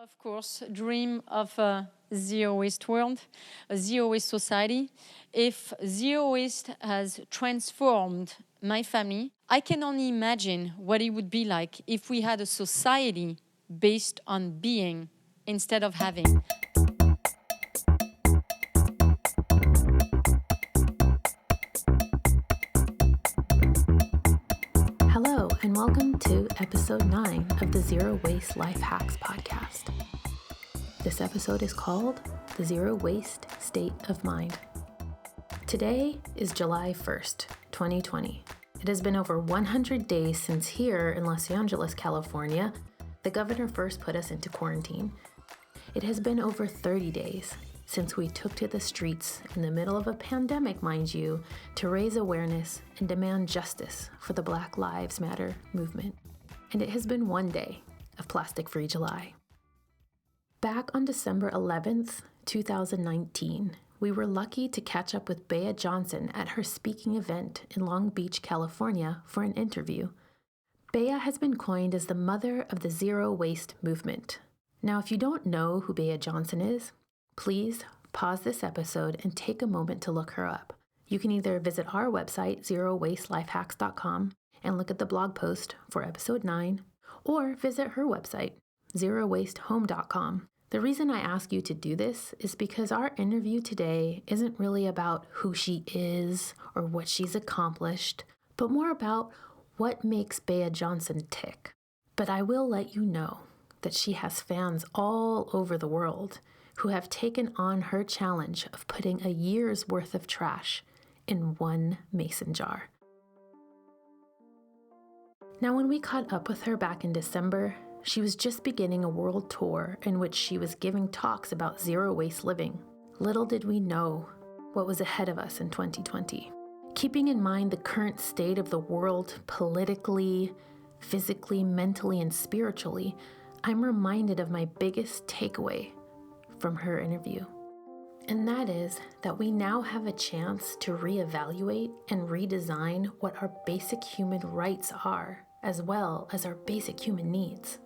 of course, dream of a zero waste world, a zero waste society. If zero waste has transformed my family, I can only imagine what it would be like if we had a society based on being instead of having. Hello, and welcome to episode 9 of the Zero Waste Life Hacks podcast. This episode is called The Zero Waste State of Mind. Today is July 1st, 2020. It has been over 100 days since here in Los Angeles, California, the governor first put us into quarantine. It has been over 30 days since we took to the streets in the middle of a pandemic, mind you, to raise awareness and demand justice for the Black Lives Matter movement. And it has been one day of Plastic-Free July. Back on December 11th, 2019, we were lucky to catch up with Bea Johnson at her speaking event in Long Beach, California for an interview. Bea has been coined as the mother of the zero waste movement. Now, if you don't know who Bea Johnson is, please pause this episode and take a moment to look her up. You can either visit our website, zerowaste.lifehacks.com, and look at the blog post for episode 9, or visit her website, zerowastehome.com. The reason I ask you to do this is because our interview today isn't really about who she is or what she's accomplished, but more about what makes Bea Johnson tick. But I will let you know that she has fans all over the world who have taken on her challenge of putting a year's worth of trash in one mason jar. Now, when we caught up with her back in December, she was just beginning a world tour in which she was giving talks about zero waste living. Little did we know what was ahead of us in 2020. Keeping in mind the current state of the world politically, physically, mentally, and spiritually, I'm reminded of my biggest takeaway from her interview. And that is that we now have a chance to reevaluate and redesign what our basic human rights are, as well as our basic human needs.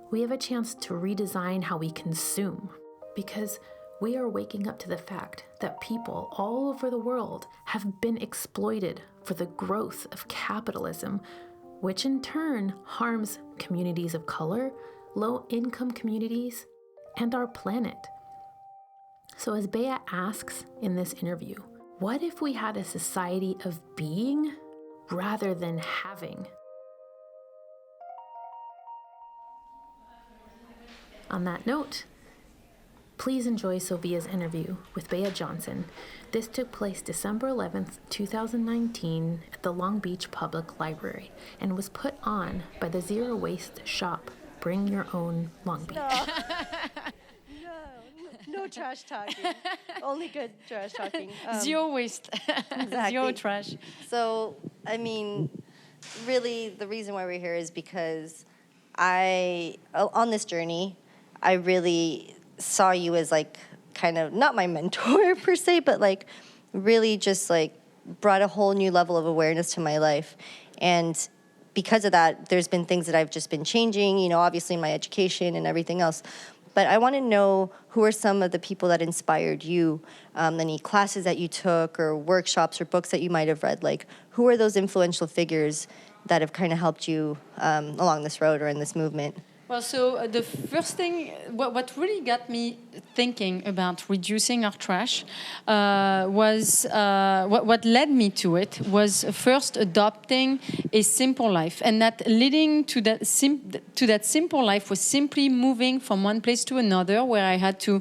We have a chance to redesign how we consume, because we are waking up to the fact that people all over the world have been exploited for the growth of capitalism, which in turn harms communities of color, low-income communities, and our planet. So as Bea asks in this interview, what if we had a society of being rather than having? On that note, please enjoy Sylvia's interview with Bea Johnson. This took place December 11th, 2019 at the Long Beach Public Library and was put on by the Zero Waste Shop, Bring Your Own Long Beach. No trash talking. Only good trash talking. Zero waste, Exactly. Zero trash. So, I mean, really, the reason why we're here is because on this journey, I really saw you as like kind of not my mentor per se, but like really just like brought a whole new level of awareness to my life. And because of that, there's been things that I've just been changing, you know, obviously in my education and everything else. But I want to know who are some of the people that inspired you, any classes that you took or workshops or books that you might have read. Like, who are those influential figures that have kind of helped you along this road or in this movement? Well, so the first thing, what really got me thinking about reducing our trash was what led me to it was first adopting a simple life, and that leading to that simple life was simply moving from one place to another. Where I had to,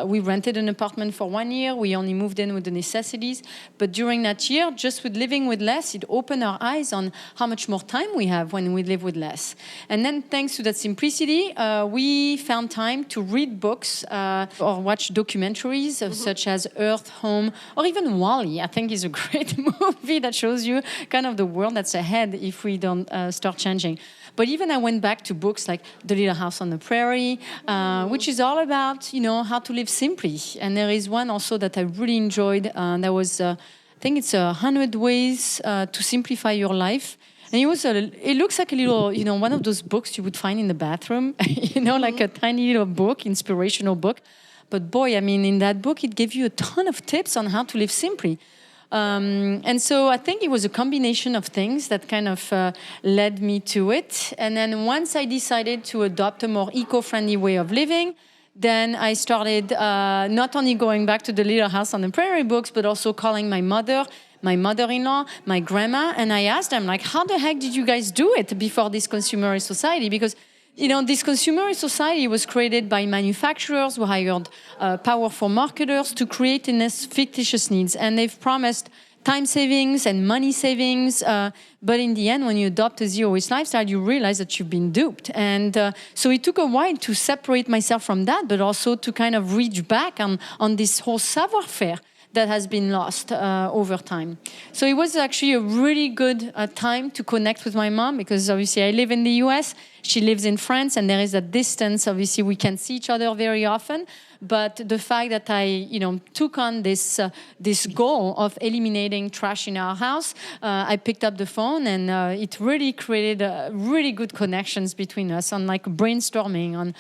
we rented an apartment for 1 year. We only moved in with the necessities, but during that year, just with living with less, it opened our eyes on how much more time we have when we live with less. And then, thanks to that simplicity, we found time to read books or watch documentaries such as Earth, Home, or even WALL-E. I think is a great movie that shows you kind of the world that's ahead if we don't start changing. But even I went back to books like The Little House on the Prairie, which is all about, you know, how to live simply. And there is one also that I really enjoyed. That was, I think it's 100 Ways to Simplify Your Life. And it looks like a little, one of those books you would find in the bathroom, like a tiny little book, inspirational book. But boy, I mean, in that book, it gave you a ton of tips on how to live simply. And so I think it was a combination of things that kind of led me to it. And then once I decided to adopt a more eco-friendly way of living, then I started not only going back to the Little House on the Prairie books, but also calling my mother, my mother-in-law, my grandma, and I asked them, like, how the heck did you guys do it before this consumerist society? Because this consumerist society was created by manufacturers who hired powerful marketers to create these fictitious needs. And they've promised time savings and money savings. But in the end, when you adopt a zero-waste lifestyle, you realize that you've been duped. And so it took a while to separate myself from that, but also to kind of reach back on this whole savoir-faire that has been lost over time. So it was actually a really good time to connect with my mom, because obviously I live in the US, she lives in France, and there is a distance. Obviously we can see each other very often, but the fact that I took on this goal of eliminating trash in our house, I picked up the phone, and it really created really good connections between us on like brainstorming, on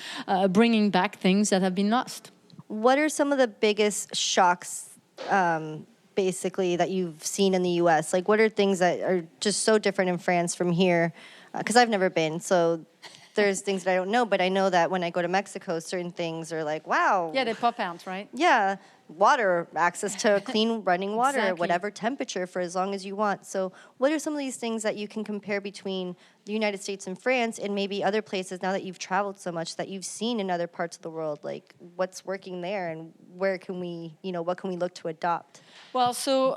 bringing back things that have been lost. What are some of the biggest shocks basically that you've seen in the U.S.? Like, what are things that are just so different in France from here? Because I've never been, so there's things that I don't know, but I know that when I go to Mexico, certain things are like, wow. Yeah, they pop out, right? Yeah, water, access to clean running water Exactly. at whatever temperature for as long as you want. So what are some of these things that you can compare between the United States and France, and maybe other places now that you've traveled so much, that you've seen in other parts of the world? Like, what's working there, and where can we, what can we look to adopt? Well, so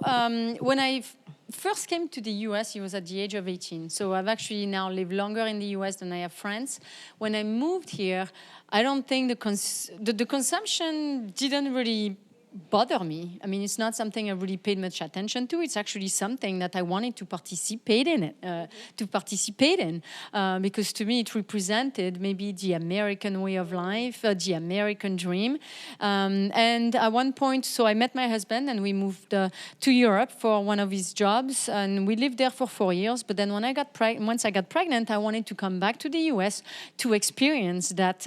when I first came to the US, it was at the age of 18. So I've actually now lived longer in the US than I have France. When I moved here, I don't think the consumption didn't really bother me. I mean, it's not something I really paid much attention to. It's actually something that I wanted to participate in because to me it represented maybe the American way of life, the American dream. And at one point, so I met my husband and we moved to Europe for one of his jobs, and we lived there for 4 years. But then when once I got pregnant, I wanted to come back to the US to experience that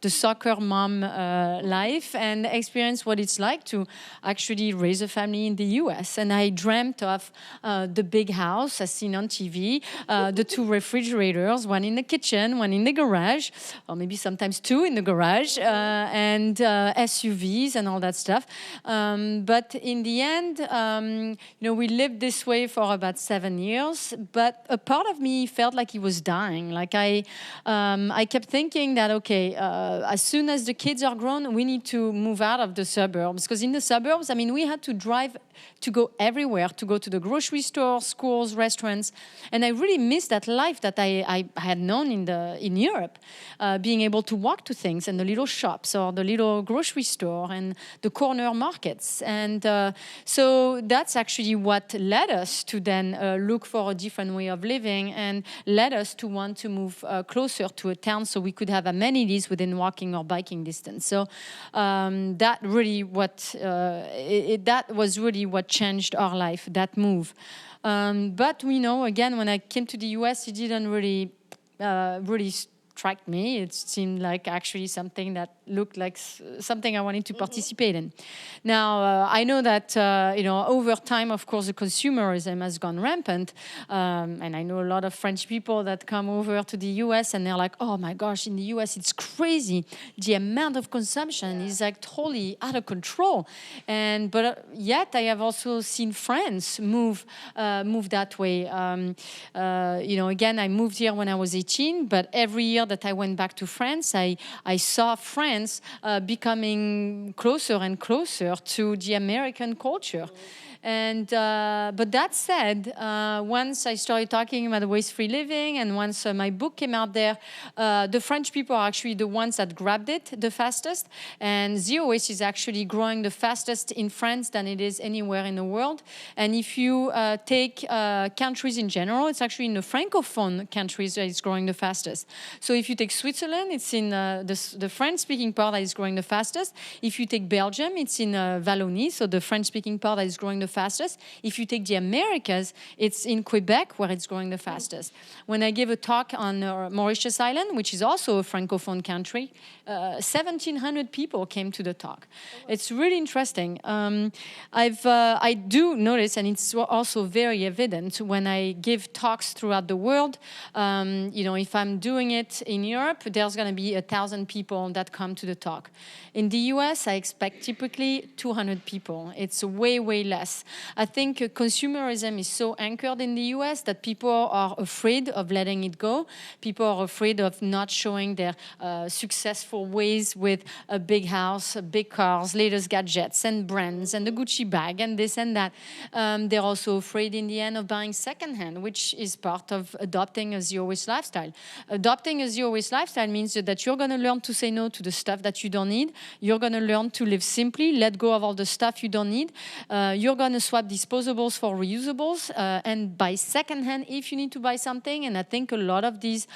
the soccer mom life, and experience what it's like to actually raise a family in the US. And I dreamt of the big house as seen on TV, the 2 refrigerators, one in the kitchen, one in the garage, or maybe sometimes 2 in the garage, and SUVs and all that stuff. But in the end, we lived this way for about 7 years, but a part of me felt like it was dying. Like I kept thinking that, okay, as soon as the kids are grown, we need to move out of the suburbs, because in the suburbs, I mean, we had to drive to go everywhere, to go to the grocery store, schools, restaurants, and I really missed that life that I had known in Europe, being able to walk to things and the little shops or the little grocery store and the corner markets. And so that's actually what led us to then look for a different way of living, and led us to want to move closer to a town so we could have amenities within walking or biking distance. So that was really what changed our life, that move. But we know, again, when I came to the US, it didn't really strike me. It seemed like actually something that looked like something I wanted to participate in. Now, I know that, over time, of course, the consumerism has gone rampant. And I know a lot of French people that come over to the US and they're like, oh my gosh, in the US, it's crazy. The amount of consumption is like totally out of control. But yet I have also seen France move that way. Again, I moved here when I was 18, but every year that I went back to France, I saw France becoming closer and closer to the American culture. And but that said, once I started talking about waste-free living, and once my book came out there, the French people are actually the ones that grabbed it the fastest. And zero waste is actually growing the fastest in France than it is anywhere in the world. And if you take countries in general, it's actually in the Francophone countries that it's growing the fastest. So if you take Switzerland, it's in the French-speaking part that is growing the fastest. If you take Belgium, it's in Wallonie, so the French-speaking part that is growing the fastest. If you take the Americas, it's in Quebec where it's growing the fastest. When I gave a talk on Mauritius Island, which is also a Francophone country, 1,700 people came to the talk. It's really interesting. I do notice, and it's also very evident when I give talks throughout the world. If I'm doing it in Europe, there's going to be 1,000 people that come to the talk. In the US, I expect typically 200 people. It's way, way less. I think consumerism is so anchored in the US that people are afraid of letting it go. People are afraid of not showing their successful ways with a big house, big cars, latest gadgets and brands and the Gucci bag and this and that. They're also afraid in the end of buying secondhand, which is part of adopting a zero-waste lifestyle. Adopting a zero-waste lifestyle means that you're going to learn to say no to the stuff that you don't need. You're going to learn to live simply, let go of all the stuff you don't need. You're going to swap disposables for reusables and buy secondhand if you need to buy something. And I think a lot of these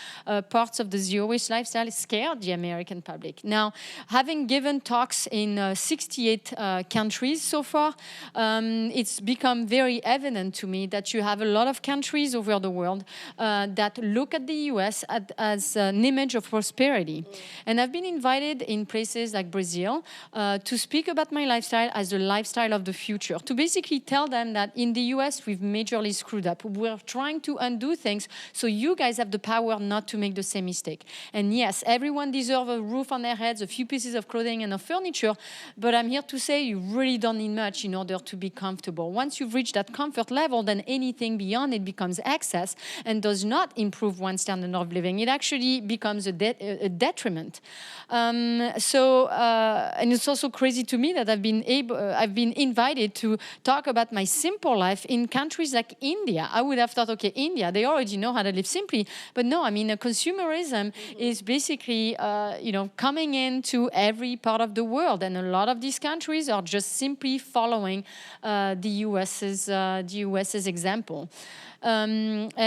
parts of the zero-waste lifestyle scare the American public. Now, having given talks in 68 countries so far, it's become very evident to me that you have a lot of countries over the world that look at the US as an image of prosperity. And I've been invited in places like Brazil to speak about my lifestyle as the lifestyle of the future, to basically tell them that in the US we've majorly screwed up. We're trying to undo things so you guys have the power not to make the same mistake. And yes, everyone deserves a roof on their heads, a few pieces of clothing and of furniture, but I'm here to say you really don't need much in order to be comfortable. Once you've reached that comfort level, then anything beyond it becomes excess and does not improve one's standard of living. It actually becomes a detriment. And it's also crazy to me that I've been invited to talk about my simple life in countries like India. I would have thought, okay, India, they already know how to live simply, but no, I mean, consumerism is basically, coming into every part of the world, and a lot of these countries are just simply following the US's example. I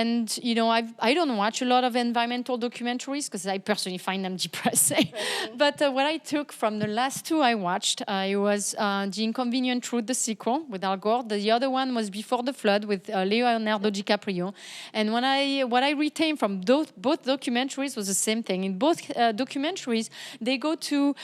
don't watch a lot of environmental documentaries because I personally find them depressing. But what I took from the last two I watched, it was The Inconvenient Truth, the sequel with Al Gore. The other one was Before the Flood with Leonardo DiCaprio. And what I retained from both documentaries was the same thing. In both documentaries, they go to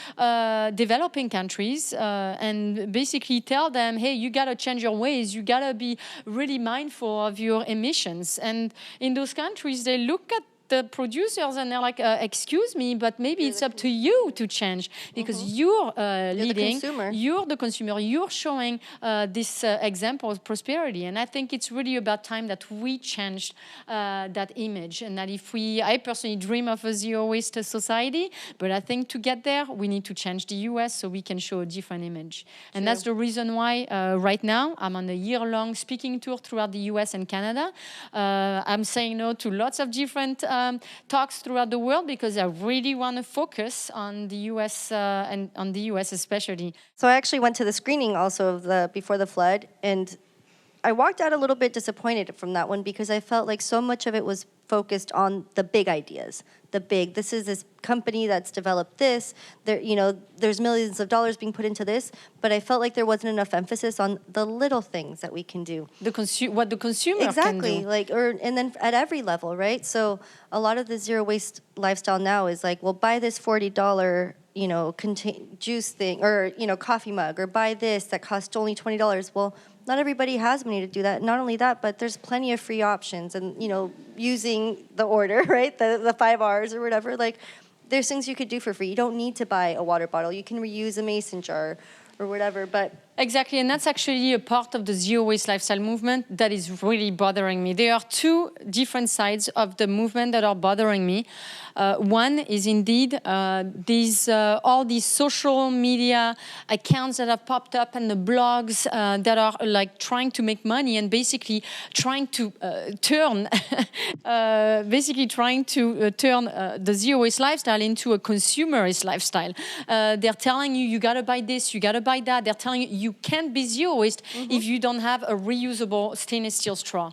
developing countries and basically tell them, hey, you got to change your ways. You got to be really mindful of your emissions. And in those countries, they look at the producers and they're like, excuse me, but maybe it's up to you to change because you're leading, you're the consumer, you're showing this example of prosperity. And I think it's really about time that we changed that image, and that I personally dream of a zero-waste society, but I think to get there, we need to change the US so we can show a different image. And that's the reason why right now I'm on a year-long speaking tour throughout the US and Canada. I'm saying no to lots of different talks throughout the world because I really want to focus on the US and on the US especially. So I actually went to the screening also of the Before the Flood, and I walked out a little bit disappointed from that one because I felt like so much of it was focused on the big ideas. This is this company that's developed this. There's millions of dollars being put into this, but I felt like there wasn't enough emphasis on the little things that we can do. What the consumer can do. And then at every level, right? So a lot of the zero waste lifestyle now is like, well, buy this $40 juice thing or coffee mug, or buy this that costs only $20. Well, not everybody has money to do that. Not only that, but there's plenty of free options, and using the order, right, the 5 R's or whatever. Like, there's things you could do for free. You don't need to buy a water bottle. You can reuse a mason jar or whatever. But exactly, and that's actually a part of the zero-waste lifestyle movement that is really bothering me. There are two different sides of the movement that are bothering me. One is indeed all these social media accounts that have popped up and the blogs that are like trying to make money and basically trying to turn the zero-waste lifestyle into a consumerist lifestyle. They're telling you got to buy this, you got to buy that. They're telling you can't be zero waste if you don't have a reusable stainless steel straw.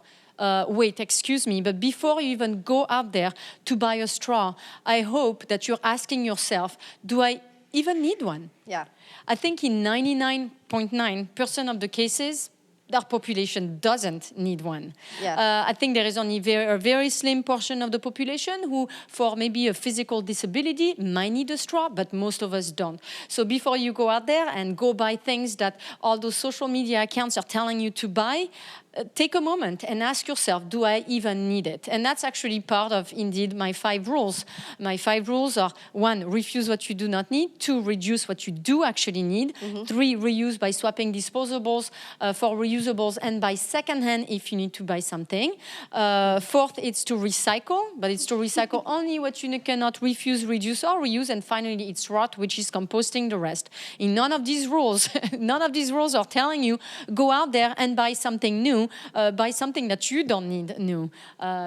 Wait, excuse me, but before you even go out there to buy a straw, I hope that you're asking yourself, do I even need one? Yeah. I think in 99.9% of the cases, our population doesn't need one. Yeah. I think there is only a very slim portion of the population who, for maybe a physical disability, might need a straw, but most of us don't. So before you go out there and go buy things that all those social media accounts are telling you to buy, take a moment and ask yourself, do I even need it? And that's actually part of, indeed, my 5 rules. My 5 rules are 1, refuse what you do not need. 2, reduce what you do actually need. 3, reuse by swapping disposables for reusables and buy secondhand if you need to buy something. 4th, it's to recycle, but it's to recycle only what you cannot refuse, reduce, or reuse. And finally, it's rot, which is composting the rest. In none of these rules, none of these rules are telling you, go out there and buy something new. Buy something that you don't need new.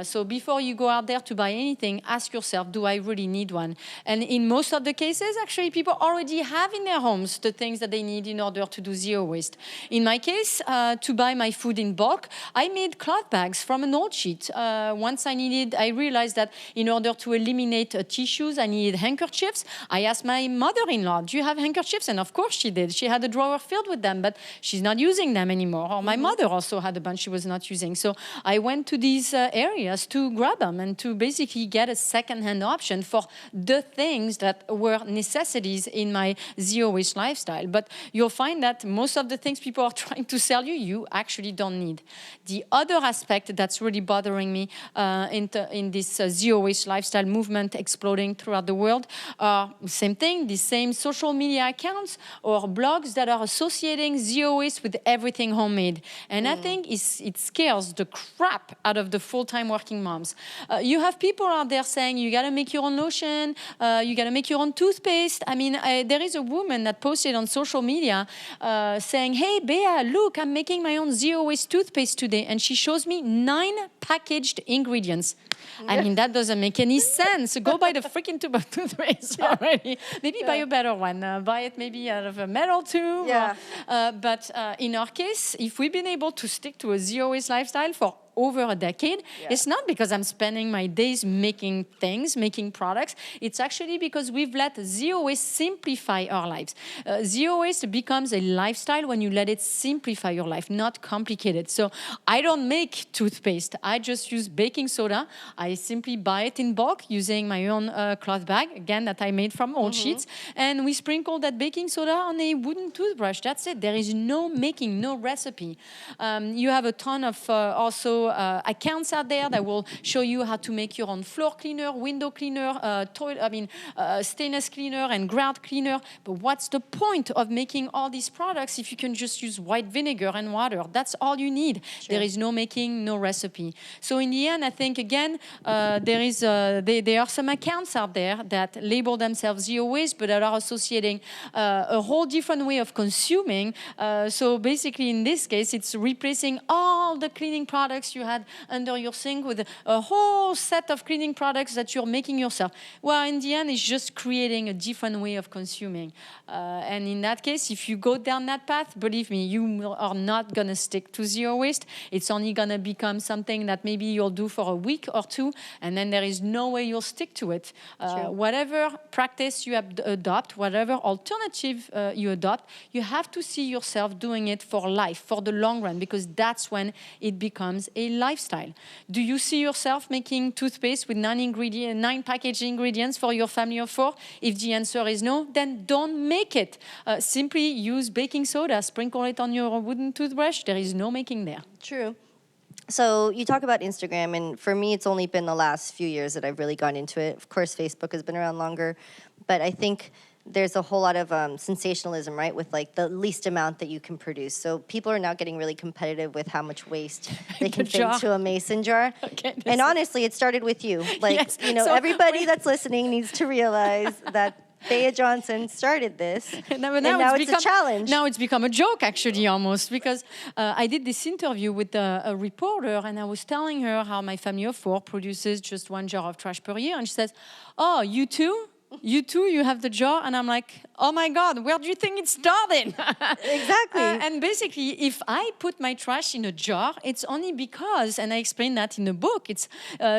So before you go out there to buy anything, ask yourself, do I really need one? And in most of the cases, actually, people already have in their homes the things that they need in order to do zero waste. In my case, to buy my food in bulk, I made cloth bags from an old sheet. Once I realized that in order to eliminate tissues, I needed handkerchiefs. I asked my mother-in-law, do you have handkerchiefs? And of course she did. She had a drawer filled with them, but she's not using them anymore. Or my mother also had a bunch she was not using. So I went to these areas to grab them and to basically get a second-hand option for the things that were necessities in my zero-waste lifestyle. But you'll find that most of the things people are trying to sell you, you actually don't need. The other aspect that's really bothering me in this zero-waste lifestyle movement exploding throughout the world are same thing, the same social media accounts or blogs that are associating zero waste with everything homemade. And I think it scares the crap out of the full-time working moms. You have people out there saying, you got to make your own lotion, you got to make your own toothpaste. I mean, there is a woman that posted on social media saying, hey, Bea, look, I'm making my own zero-waste toothpaste today. And she shows me 9 packaged ingredients. I mean, that doesn't make any sense. Go buy the freaking tube of toothpaste already. Maybe buy a better one. Buy it maybe out of a metal tube. Yeah. But in our case, if we've been able to stick to a zero-waste lifestyle for over a decade, it's not because I'm spending my days making things, making products. It's actually because we've let zero waste simplify our lives. Zero waste becomes a lifestyle when you let it simplify your life, not complicate it. So I don't make toothpaste. I just use baking soda. I simply buy it in bulk using my own cloth bag, again, that I made from old sheets. And we sprinkle that baking soda on a wooden toothbrush. That's it. There is no making, no recipe. You have a ton of also accounts out there that will show you how to make your own floor cleaner, window cleaner, stainless cleaner and grout cleaner. But what's the point of making all these products if you can just use white vinegar and water? That's all you need. Sure. There is no making, no recipe. So in the end, I think, again, there are some accounts out there that label themselves zero waste, but that are associating a whole different way of consuming. So basically, in this case, it's replacing all the cleaning products you had under your sink with a whole set of cleaning products that you're making yourself. Well, in the end, it's just creating a different way of consuming. And in that case, if you go down that path, believe me, you are not going to stick to zero waste. It's only going to become something that maybe you'll do for a week or two, and then there is no way you'll stick to it. Whatever practice you adopt, whatever alternative you adopt, you have to see yourself doing it for life, for the long run, because that's when it becomes a lifestyle. Do you see yourself making toothpaste with 9 packaged ingredients for your family of 4? If the answer is no, then don't make it. Simply use baking soda, sprinkle it on your wooden toothbrush. There is no making there. True. So you talk about Instagram, and for me, it's only been the last few years that I've really gone into it. Of course, Facebook has been around longer, but I think there's a whole lot of sensationalism, right, with like the least amount that you can produce. So people are now getting really competitive with how much waste they can fit into a mason jar. Okay, and honestly, it started with you. Like, yes. So everybody that's listening needs to realize that Bea Johnson started this, and now it's a challenge. Now it's become a joke, actually, almost, because I did this interview with a reporter, and I was telling her how my family of 4 produces just 1 jar of trash per year, and she says, oh, you too? You too, you have the jar, and I'm like, oh my God, where do you think it started? Exactly. And basically, if I put my trash in a jar, it's only because, and I explain that in the book, it's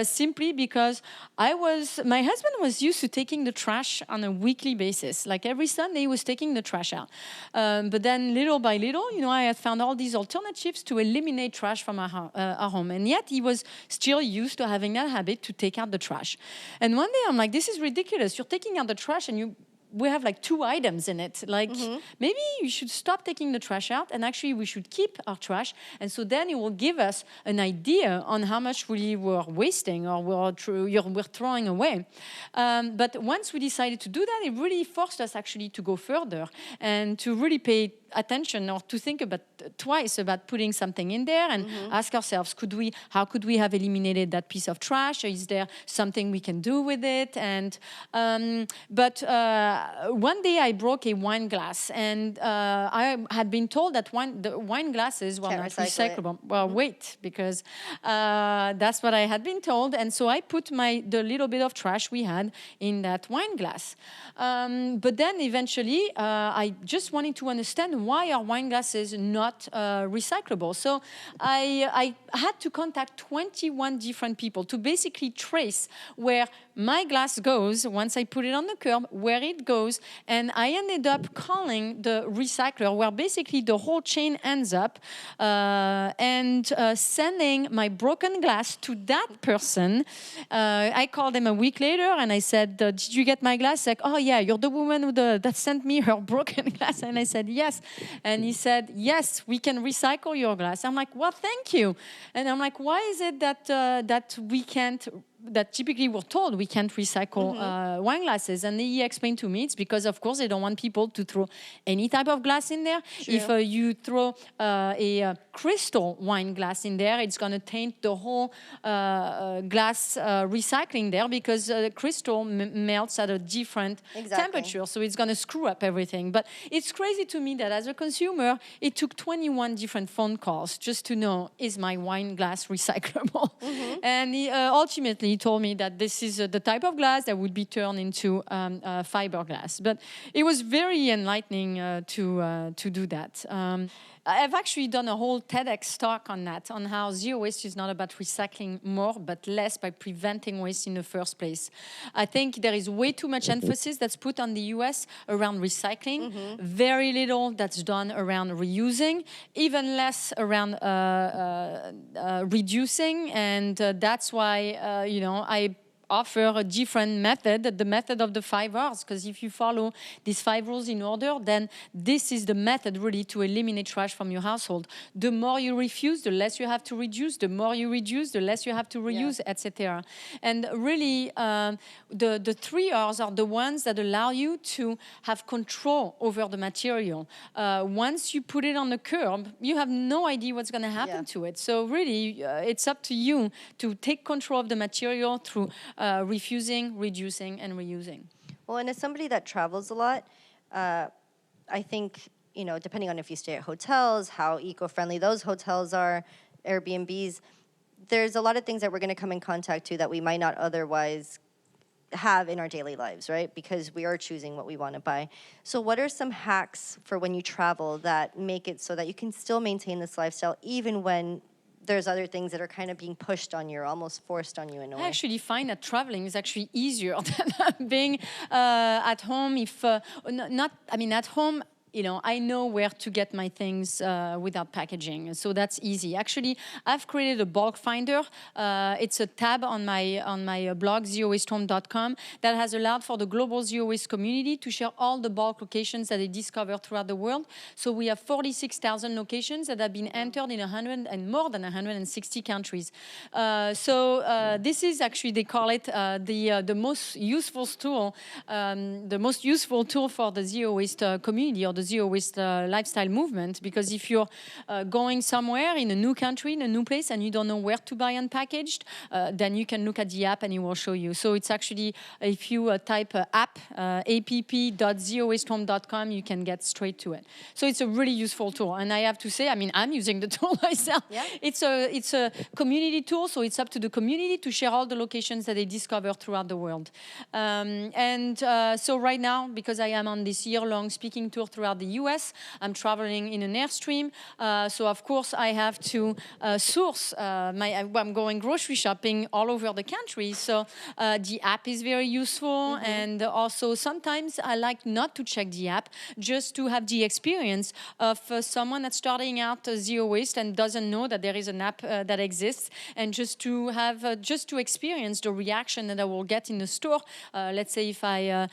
simply because my husband was used to taking the trash on a weekly basis. Like every Sunday, he was taking the trash out. But then little by little, I had found all these alternatives to eliminate trash from our home. And yet he was still used to having that habit to take out the trash. And one day I'm like, this is ridiculous. You're taking out the trash and we have like 2 items in it. Like maybe you should stop taking the trash out and actually we should keep our trash. And so then it will give us an idea on how much really we're wasting or we're throwing away. But once we decided to do that, it really forced us actually to go further and to really pay attention or to think about twice about putting something in there and ask ourselves, how could we have eliminated that piece of trash? Or is there something we can do with it? And but one day I broke a wine glass, and I had been told that the wine glasses were Can't not recycle recyclable. Well, wait, because that's what I had been told, and so I put the little bit of trash we had in that wine glass. But then eventually, I just wanted to understand why are wine glasses not recyclable. So I had to contact 21 different people to basically trace where my glass goes once I put it on the curb, where it goes, and I ended up calling the recycler, where basically the whole chain ends up, and sending my broken glass to that person. I called them a week later and I said, did you get my glass? Like, oh yeah, you're the woman that sent me her broken glass. And I said, yes. And he said, yes, we can recycle your glass. I'm like, well, thank you. And I'm like, why is it that we can't, that typically we're told we can't recycle wine glasses? And he explained to me it's because, of course, they don't want people to throw any type of glass in there. True. If you throw a crystal wine glass in there, it's going to taint the whole glass recycling there, because crystal melts at a different temperature. So it's going to screw up everything. But it's crazy to me that as a consumer, it took 21 different phone calls just to know, is my wine glass recyclable? And ultimately, he told me that this is the type of glass that would be turned into fiberglass. But it was very enlightening to do that. I've actually done a whole TEDx talk on that, on how zero waste is not about recycling more, but less by preventing waste in the first place. I think there is way too much emphasis that's put on the US around recycling, very little that's done around reusing, even less around reducing, and that's why, I offer a different method, the method of the 5 R's, because if you follow these 5 rules in order, then this is the method really to eliminate trash from your household. The more you refuse, the less you have to reduce. The more you reduce, the less you have to reuse, etc. And really, the 3 R's are the ones that allow you to have control over the material. Once you put it on the curb, you have no idea what's going to happen to it. So really, it's up to you to take control of the material through refusing, reducing, and reusing. Well, and as somebody that travels a lot, I think, depending on if you stay at hotels, how eco-friendly those hotels are, Airbnbs, there's a lot of things that we're going to come in contact to that we might not otherwise have in our daily lives, right? Because we are choosing what we want to buy. So what are some hacks for when you travel that make it so that you can still maintain this lifestyle even when there's other things that are kind of being pushed on you, or almost forced on you in a way? I actually find that traveling is actually easier than being at home. At home, I know where to get my things without packaging, so that's easy. Actually, I've created a bulk finder. It's a tab on my blog, zerowastehome.com, that has allowed for the global zero waste community to share all the bulk locations that they discover throughout the world. So we have 46,000 locations that have been entered in more than 160 countries. This is actually, they call it the most useful tool, for the zero waste community, or the zero waste lifestyle movement, because if you're going somewhere in a new country, in a new place, and you don't know where to buy unpackaged, then you can look at the app and it will show you. So it's actually, if you type app, app.zerowastehome.com, you can get straight to it. So it's a really useful tool. And I have to say, I mean, I'm using the tool myself. Yeah. It's a community tool, so it's up to the community to share all the locations that they discover throughout the world. So right now, because I am on this year-long speaking tour throughout the US, I'm traveling in an Airstream. So of course I have to source I'm going grocery shopping all over the country. So the app is very useful. And also sometimes I like not to check the app, just to have the experience of someone that's starting out zero waste and doesn't know that there is an app that exists, and just to have just to experience the reaction that I will get in the store. Let's say if I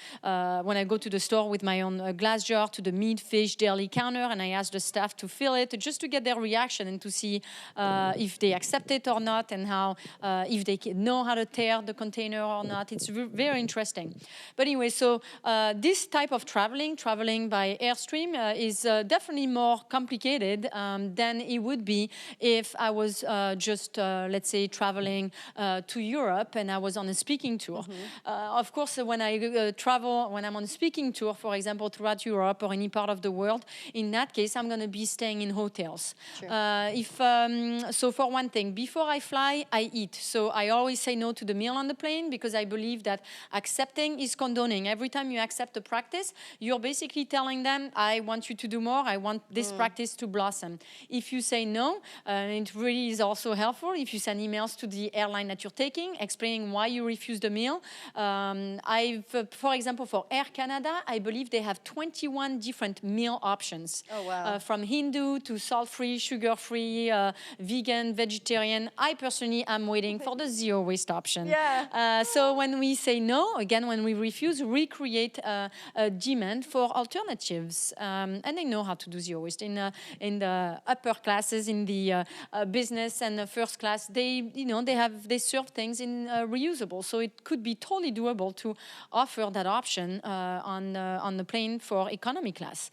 when I go to the store with my own glass jar to the meat, fish, dairy counter, and I ask the staff to fill it, just to get their reaction and to see if they accept it or not, and how if they know how to tear the container or not. It's very interesting. But anyway, so this type of traveling by Airstream is definitely more complicated than it would be if I was just, let's say, traveling to Europe and I was on a speaking tour. Of course, when I travel, when I'm on a speaking tour, for example, throughout Europe or any part of the world, in that case, I'm going to be staying in hotels. Sure. So for one thing, before I fly, I eat. So I always say no to the meal on the plane, because I believe that accepting is condoning. Every time you accept a practice, you're basically telling them, I want you to do more, I want this practice to blossom. If you say no, it really is also helpful if you send emails to the airline that you're taking, explaining why you refuse the meal. For example, for Air Canada, I believe they have 21 different meal options. Oh, wow. From Hindu to salt-free, sugar-free, vegan, vegetarian. I personally am waiting for the zero waste option. Yeah. So when we say no, again, when we refuse, we create a demand for alternatives. And they know how to do zero waste. In the upper classes, in the business and the first class, they serve things in reusable. So it could be totally doable to offer that option on the plane for economy class.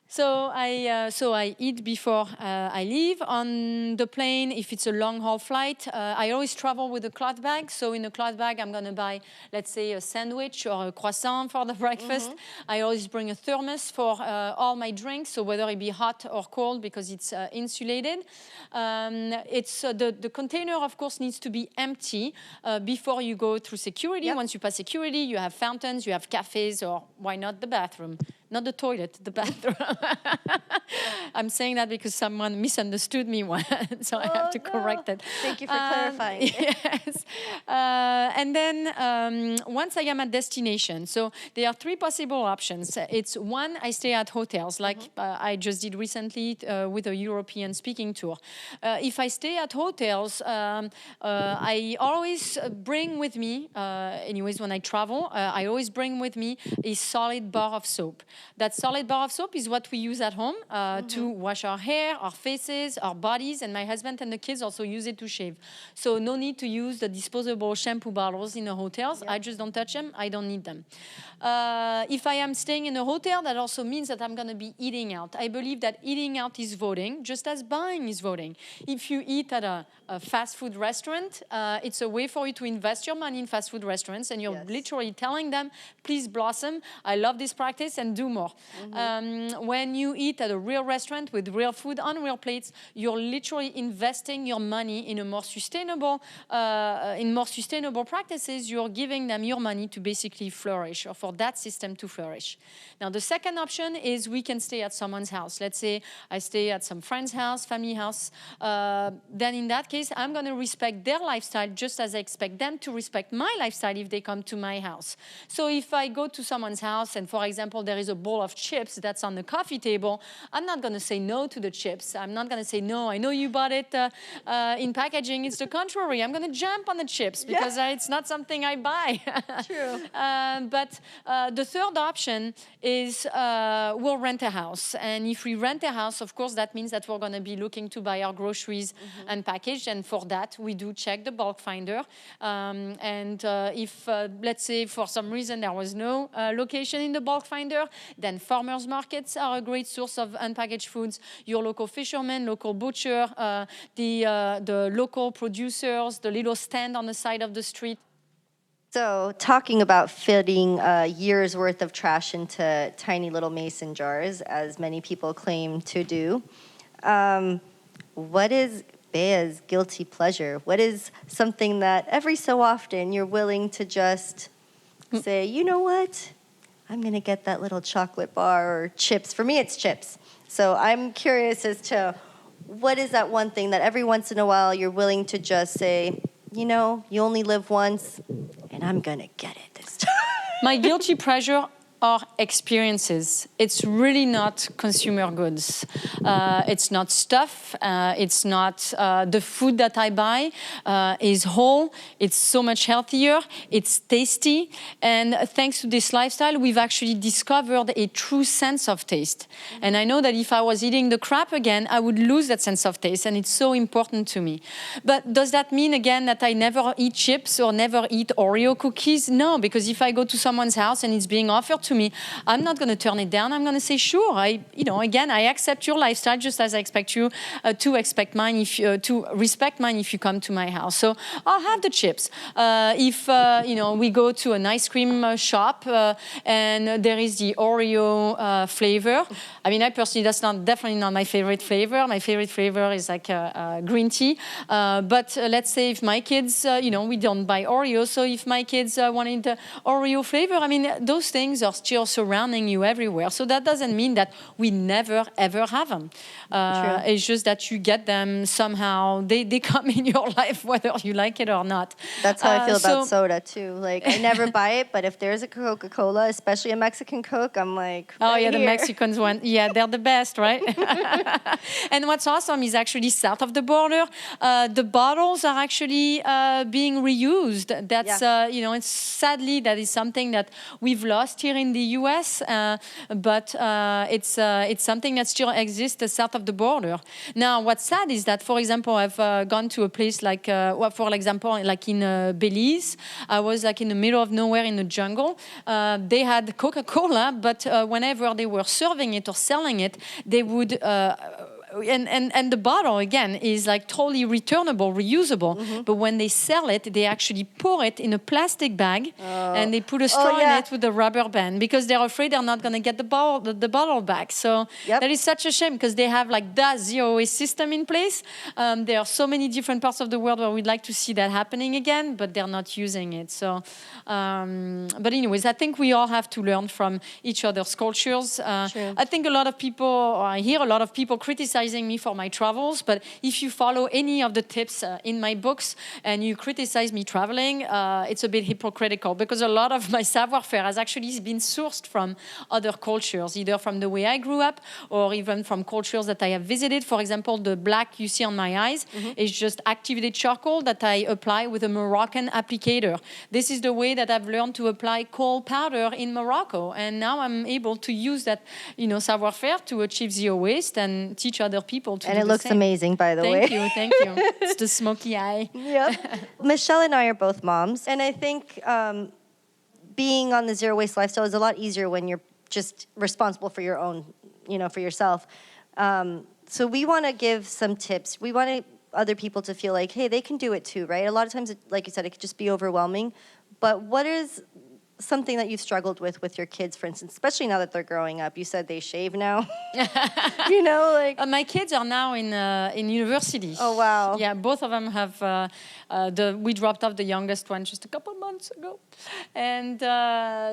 So I eat before I leave. On the plane, if it's a long-haul flight, I always travel with a cloth bag. So in a cloth bag, I'm going to buy, let's say, a sandwich or a croissant for the breakfast. I always bring a thermos for all my drinks, so whether it be hot or cold, because it's insulated. The container, of course, needs to be empty before you go through security. Yep. Once you pass security, you have fountains, you have cafes, or why not the bathroom? Not the toilet, the bathroom. I'm saying that because someone misunderstood me once, so I have to correct it. Thank you for clarifying. Yes. And then once I am at destination, so there are three possible options. It's one, I stay at hotels, like I just did recently with a European speaking tour. If I stay at hotels, I always bring with me, anyways, when I travel, I always bring with me a solid bar of soap. That solid bar of soap is what we use at home to wash our hair, our faces, our bodies, and my husband and the kids also use it to shave. So no need to use the disposable shampoo bottles in the hotels. Yep. I just don't touch them. I don't need them. If I am staying in a hotel, that also means that I'm going to be eating out. I believe that eating out is voting, just as buying is voting. If you eat at a fast food restaurant, it's a way for you to invest your money in fast food restaurants, and you're literally telling them, please blossom, I love this practice, and do more. When you eat at a real restaurant with real food on real plates, you're literally investing your money in a more sustainable, in more sustainable practices. You're giving them your money to basically flourish, or for that system to flourish. Now, the second option is we can stay at someone's house. Let's say I stay at some friend's house, family house. Then in that case, I'm going to respect their lifestyle just as I expect them to respect my lifestyle if they come to my house. So if I go to someone's house and, for example, there is a bowl of chips that's on the coffee table, I'm not going to say no to the chips. I'm not going to say, no, I know you bought it in packaging. It's the contrary. I'm going to jump on the chips because it's not something I buy. True. But the third option is we'll rent a house. And if we rent a house, of course, that means that we're going to be looking to buy our groceries unpackaged. And for that, we do check the bulk finder. If, let's say, for some reason there was no location in the bulk finder, Then farmers markets are a great source of unpackaged foods. Your local fisherman, local butcher, the local producers, the little stand on the side of the street. So, talking about fitting a year's worth of trash into tiny little mason jars, as many people claim to do, what is Bea's guilty pleasure? What is something that every so often you're willing to just say, you know what? I'm going to get that little chocolate bar or chips. For me, it's chips. So I'm curious as to what is that one thing that every once in a while you're willing to just say, you know, you only live once, and I'm going to get it this time. My guilty pleasure are experiences. It's really not consumer goods. It's not stuff. It's not the food that I buy is whole. It's so much healthier. It's tasty. And thanks to this lifestyle, we've actually discovered a true sense of taste. And I know that if I was eating the crap again, I would lose that sense of taste. And it's so important to me. But does that mean, again, that I never eat chips or never eat Oreo cookies? No, because if I go to someone's house and it's being offered to me, I'm not going to turn it down. I'm going to say, sure. I accept your lifestyle just as I expect you to respect mine if you come to my house. So I'll have the chips. If we go to an ice cream shop and there is the Oreo flavor. I mean, I personally, that's definitely not my favorite flavor. My favorite flavor is like green tea. But let's say if my kids, we don't buy Oreo, so if my kids wanted the Oreo flavor, I mean, those things are still surrounding you everywhere. So that doesn't mean that we never, ever have them. It's just that you get them somehow. They come in your life whether you like it or not. That's how I feel about soda, too. Like, I never buy it, but if there's a Coca-Cola, especially a Mexican Coke, I'm like, the Mexicans one. Yeah, they're the best, right? And what's awesome is actually south of the border, the bottles are actually being reused. That's, it's sadly, that is something that we've lost here in the U.S., but it's something that still exists south of the border. Now, what's sad is that, for example, I've gone to a place like, for example, like in Belize. I was like in the middle of nowhere in the jungle. They had Coca-Cola, but whenever they were serving it or selling it, they would... And the bottle, again, is like totally returnable, reusable. Mm-hmm. But when they sell it, they actually pour it in a plastic bag and they put a straw in it with a rubber band because they're afraid they're not going to get the bottle back. So that is such a shame because they have like the zero waste system in place. There are so many different parts of the world where we'd like to see that happening again, but they're not using it. So, but anyways, I think we all have to learn from each other's cultures. I think a lot of people, or I hear a lot of people criticizing me for my travels, but if you follow any of the tips in my books and you criticize me traveling, it's a bit hypocritical because a lot of my savoir-faire has actually been sourced from other cultures, either from the way I grew up or even from cultures that I have visited. For example, the black you see on my eyes is just activated charcoal that I apply with a Moroccan applicator. This is the way that I've learned to apply coal powder in Morocco, and now I'm able to use that, savoir-faire to achieve zero waste and teach other people to do the same. And it looks amazing, by the way. Thank you. It's the smoky eye. Yep. Michelle and I are both moms, and I think being on the zero waste lifestyle is a lot easier when you're just responsible for your own, for yourself. So we want to give some tips. We want other people to feel like, hey, they can do it too, right? A lot of times, like you said, it could just be overwhelming. But what is something that you've struggled with your kids, for instance, especially now that they're growing up? You said they shave now. My kids are now in university. Oh, wow. Yeah, both of them have, we dropped off the youngest one just a couple months ago. And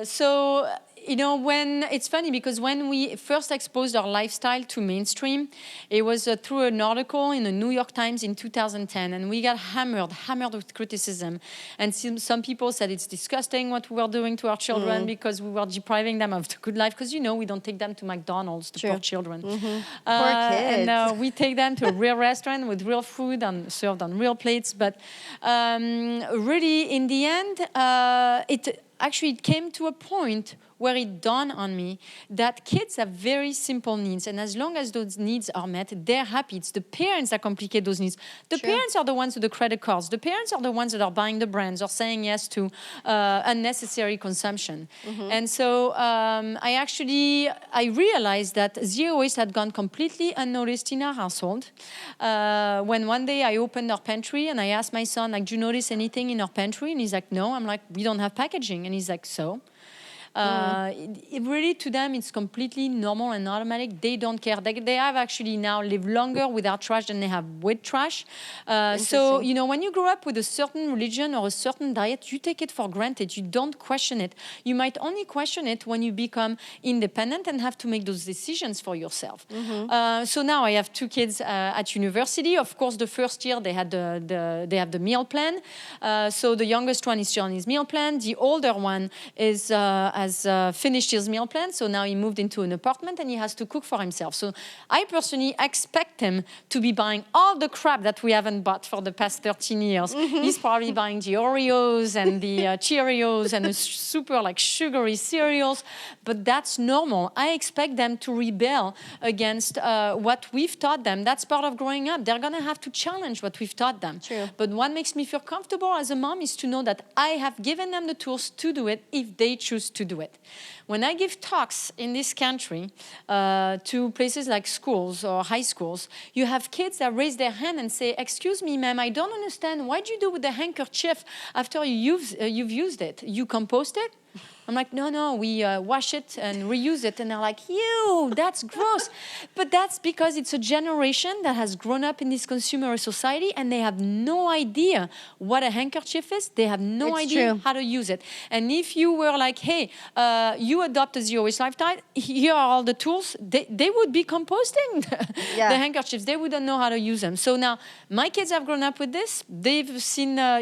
so, when it's funny because when we first exposed our lifestyle to mainstream, it was through an article in the New York Times in 2010, and we got hammered with criticism. And some people said it's disgusting what we were doing to our children because we were depriving them of the good life. Because we don't take them to McDonald's, the poor children. Mm-hmm. Poor kids. And we take them to a real restaurant with real food and served on real plates. But really, in the end, it came to a point where it dawned on me that kids have very simple needs, and as long as those needs are met, they're happy. It's the parents that complicate those needs. The parents are the ones with the credit cards. The parents are the ones that are buying the brands or saying yes to unnecessary consumption. And so I realized that zero waste had gone completely unnoticed in our household. When one day I opened our pantry and I asked my son, like, do you notice anything in our pantry? And he's like, no. I'm like, we don't have packaging. And he's like, so? It really, to them, it's completely normal and automatic. They don't care. They have actually now lived longer without trash than they have with trash. So, you know, when you grow up with a certain religion or a certain diet, you take it for granted. You don't question it. You might only question it when you become independent and have to make those decisions for yourself. So now I have 2 kids at university. Of course, the first year they had they have the meal plan. So the youngest one is still on his meal plan. The older one has finished his meal plan, so now he moved into an apartment and he has to cook for himself. So I personally expect him to be buying all the crap that we haven't bought for the past 13 years. He's probably buying the Oreos and the Cheerios and the super like sugary cereals, but that's normal. I expect them to rebel against what we've taught them. That's part of growing up. They're gonna have to challenge what we've taught them. True. But what makes me feel comfortable as a mom is to know that I have given them the tools to do it if they choose to do it. When I give talks in this country to places like schools or high schools, you have kids that raise their hand and say, excuse me, ma'am, I don't understand. What do you do with the handkerchief after you've used it? You compost it? I'm like, no, we wash it and reuse it. And they're like, ew, that's gross. But that's because it's a generation that has grown up in this consumer society and they have no idea what a handkerchief is. They have no idea how to use it. And if you were like, hey, you adopt a zero waste lifestyle, here are all the tools, they would be composting the handkerchiefs. They wouldn't know how to use them. So now my kids have grown up with this. They've seen, they're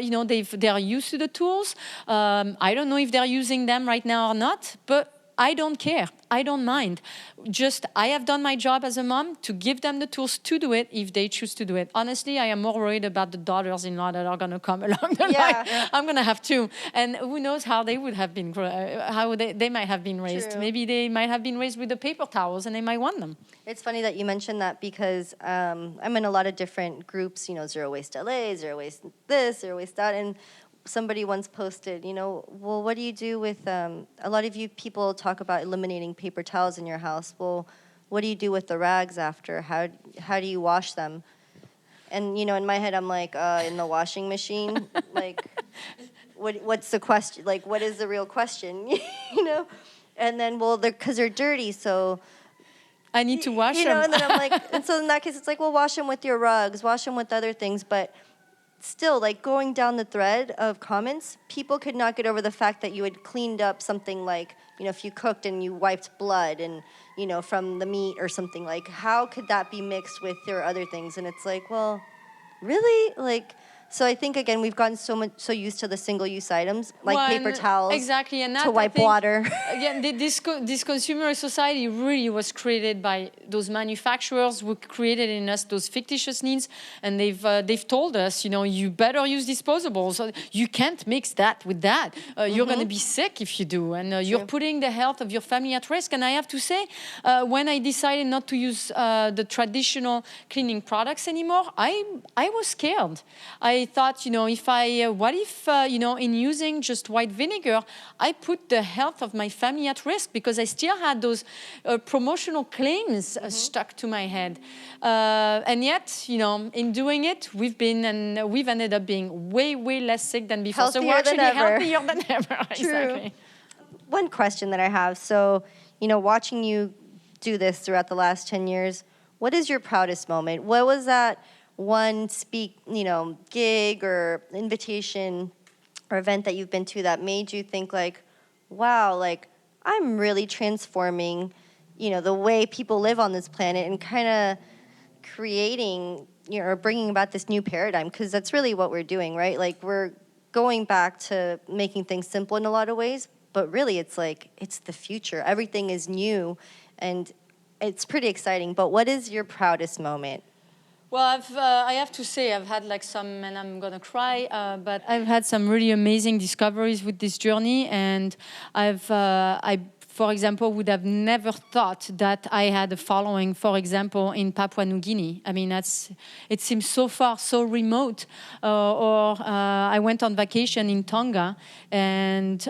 used to the tools. I don't know if they're using them right now or not, but I don't care. I don't mind. Just, I have done my job as a mom to give them the tools to do it if they choose to do it. Honestly, I am more worried about the daughters-in-law that are going to come along the line. I'm going to have 2. And who knows how they would have been, how they might have been raised. True. Maybe they might have been raised with the paper towels and they might want them. It's funny that you mentioned that because I'm in a lot of different groups, you know, Zero Waste LA, Zero Waste this, Zero Waste that, and somebody once posted, well, what do you do with, a lot of you people talk about eliminating paper towels in your house. Well, what do you do with the rags after? How do you wash them? And, in my head, I'm like, in the washing machine? Like, what's the question? Like, what is the real question? And then, well, because they're dirty, so... I need to wash them. And then I'm like, and so in that case, it's like, well, wash them with your rugs, wash them with other things, but... Still, like going down the thread of comments, people could not get over the fact that you had cleaned up something like, if you cooked and you wiped blood and, from the meat or something, like how could that be mixed with your other things? And it's like, well, really? Like, so I think, again, we've gotten so used to the single-use items, like paper towels, exactly, and that, to wipe water. Again, this consumer society really was created by those manufacturers who created in us those fictitious needs, and they've told us, you better use disposables. You can't mix that with that. You're going to be sick if you do, and you're putting the health of your family at risk. And I have to say, when I decided not to use the traditional cleaning products anymore, I was scared. I thought, what if, in using just white vinegar, I put the health of my family at risk because I still had those promotional claims stuck to my head. And yet, in doing it, we've ended up being way, way less sick than before. Healthier so we're actually than ever. healthier than ever. True. Exactly. One question that I have, so, watching you do this throughout the last 10 years, what is your proudest moment? What was that one gig or invitation or event that you've been to that made you think like, wow, like I'm really transforming, the way people live on this planet and kind of creating, or bringing about this new paradigm, because that's really what we're doing, right? Like we're going back to making things simple in a lot of ways, but really it's like, it's the future. Everything is new and it's pretty exciting. But what is your proudest moment? Well, I have to say, I've had some, and I'm gonna cry, but I've had some really amazing discoveries with this journey, and I for example, would have never thought that I had a following, for example, in Papua New Guinea. I mean, it seems so far, so remote. Or I went on vacation in Tonga, and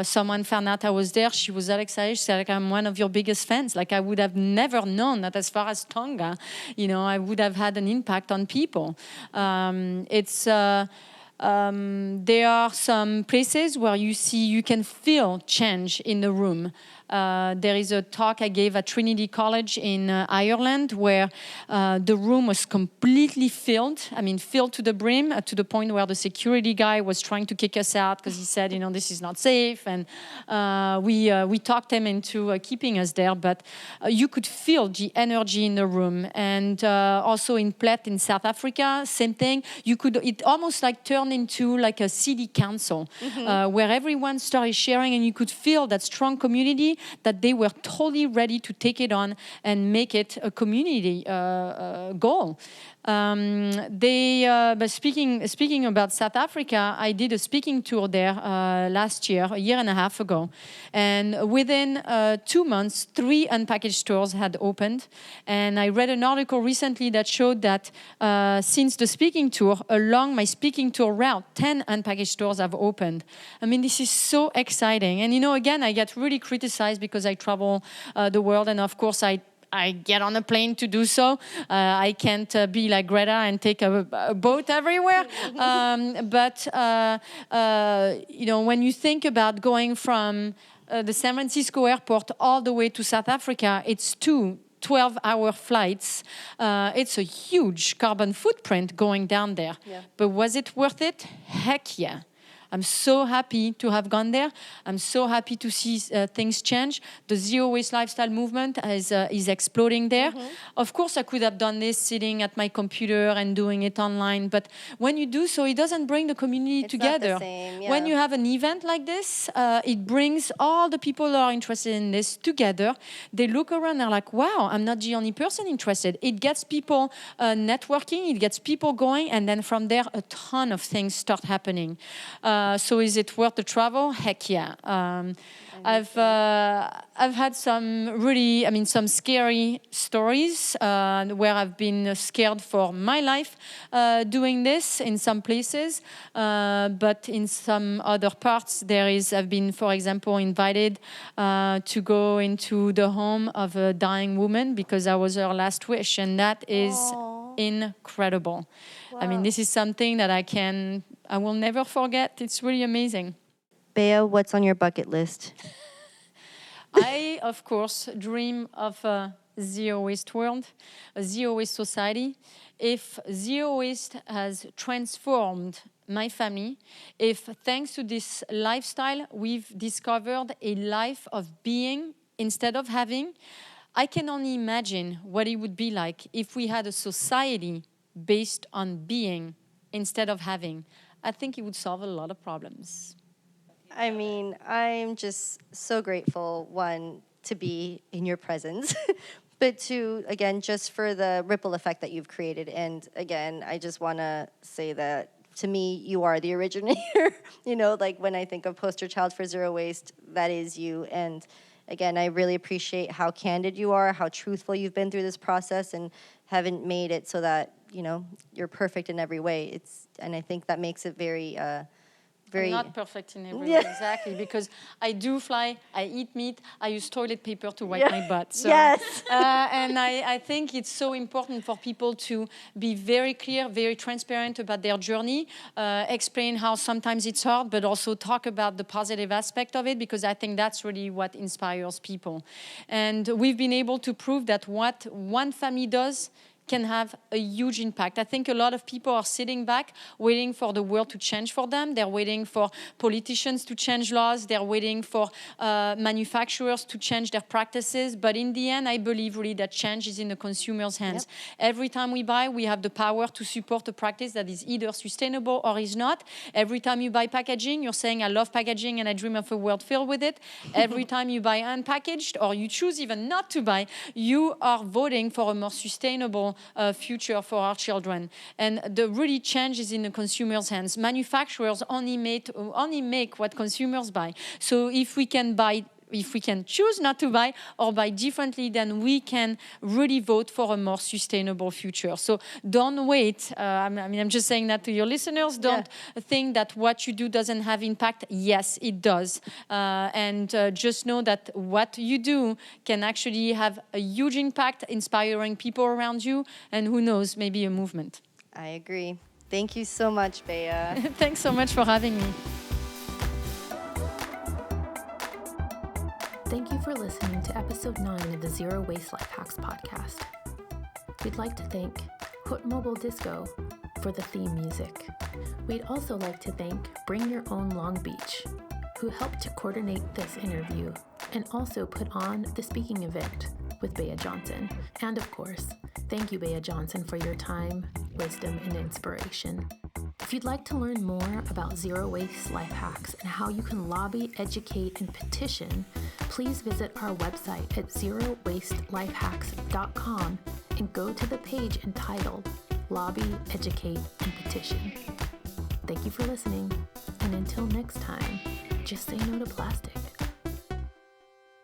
someone found out I was there. She was that excited. She said, like, I'm one of your biggest fans. Like, I would have never known that as far as Tonga, I would have had an impact on people. There are some places where you can feel change in the room. There is a talk I gave at Trinity College in Ireland where the room was completely filled. I mean, filled to the brim, to the point where the security guy was trying to kick us out because he said, this is not safe. And we talked him into keeping us there. But you could feel the energy in the room. And also in Plet in South Africa, same thing. It almost like turned into like a city council where everyone started sharing, and you could feel that strong community, that they were totally ready to take it on and make it a community goal. But speaking about South Africa, I did a speaking tour there last year, a year and a half ago. And within 2 months, 3 unpackaged stores had opened. And I read an article recently that showed that since the speaking tour, along my speaking tour route, 10 unpackaged stores have opened. I mean, this is so exciting. And, again, I get really criticized because I travel the world. And, of course, I get on a plane to do so. I can't be like Greta and take a boat everywhere. But when you think about going from the San Francisco airport all the way to South Africa, it's 2 12-hour flights. It's a huge carbon footprint going down there. Yeah. But was it worth it? Heck yeah. I'm so happy to have gone there. I'm so happy to see things change. The zero waste lifestyle movement is exploding there. Of course, I could have done this sitting at my computer and doing it online, but when you do so, it doesn't bring the community together. Not the same, yeah. When you have an event like this, it brings all the people that are interested in this together. They look around, they're like, wow, I'm not the only person interested. It gets people networking, it gets people going, and then from there, a ton of things start happening. So is it worth the travel? Heck yeah. I've had some scary stories where I've been scared for my life doing this in some places, but in some other parts I've been, for example, invited to go into the home of a dying woman because I was her last wish, and that is incredible. Wow. I mean, this is something that I will never forget. It's really amazing. Bea, what's on your bucket list? I, of course, dream of a zero waste world, a zero waste society. If zero waste has transformed my family, if thanks to this lifestyle we've discovered a life of being instead of having, I can only imagine what it would be like if we had a society based on being instead of having. I think it would solve a lot of problems. I mean, I'm just so grateful, one, to be in your presence, but two, again, just for the ripple effect that you've created. And again, I just want to say that to me, you are the originator. Like when I think of poster child for zero waste, that is you. And again, I really appreciate how candid you are, how truthful you've been through this process, and haven't made it so that, you're perfect in every way. And I think that makes it very... I'm not perfect in every way, exactly, because I do fly, I eat meat, I use toilet paper to wipe my butt. So, yes. And I think it's so important for people to be very clear, very transparent about their journey, explain how sometimes it's hard, but also talk about the positive aspect of it, because I think that's really what inspires people. And we've been able to prove that what one family does can have a huge impact. I think a lot of people are sitting back, waiting for the world to change for them. They're waiting for politicians to change laws. They're waiting for manufacturers to change their practices. But in the end, I believe really that change is in the consumer's hands. Yep. Every time we buy, we have the power to support a practice that is either sustainable or is not. Every time you buy packaging, you're saying, I love packaging and I dream of a world filled with it. Every time you buy unpackaged, or you choose even not to buy, you are voting for a more sustainable future for our children. And the really change is in the consumer's hands. Manufacturers only make what consumers buy. So if we can buy if we can choose not to buy or buy differently, then we can really vote for a more sustainable future. So don't wait. I'm just saying that to your listeners. Don't think that what you do doesn't have impact. Yes, it does. And just know that what you do can actually have a huge impact, inspiring people around you, and who knows, maybe a movement. I agree. Thank you so much, Bea. Thanks so much for having me. Thank you for listening to episode 9 of the Zero Waste Life Hacks podcast. We'd like to thank Hut Mobile Disco for the theme music. We'd also like to thank Bring Your Own Long Beach, who helped to coordinate this interview and also put on the speaking event with Bea Johnson. And of course, thank you, Bea Johnson, for your time, wisdom, and inspiration. If you'd like to learn more about zero waste life hacks and how you can lobby, educate, and petition, please visit our website at zerowaste.lifehacks.com and go to the page entitled Lobby, Educate, and Petition. Thank you for listening, and until next time, just say no to plastic.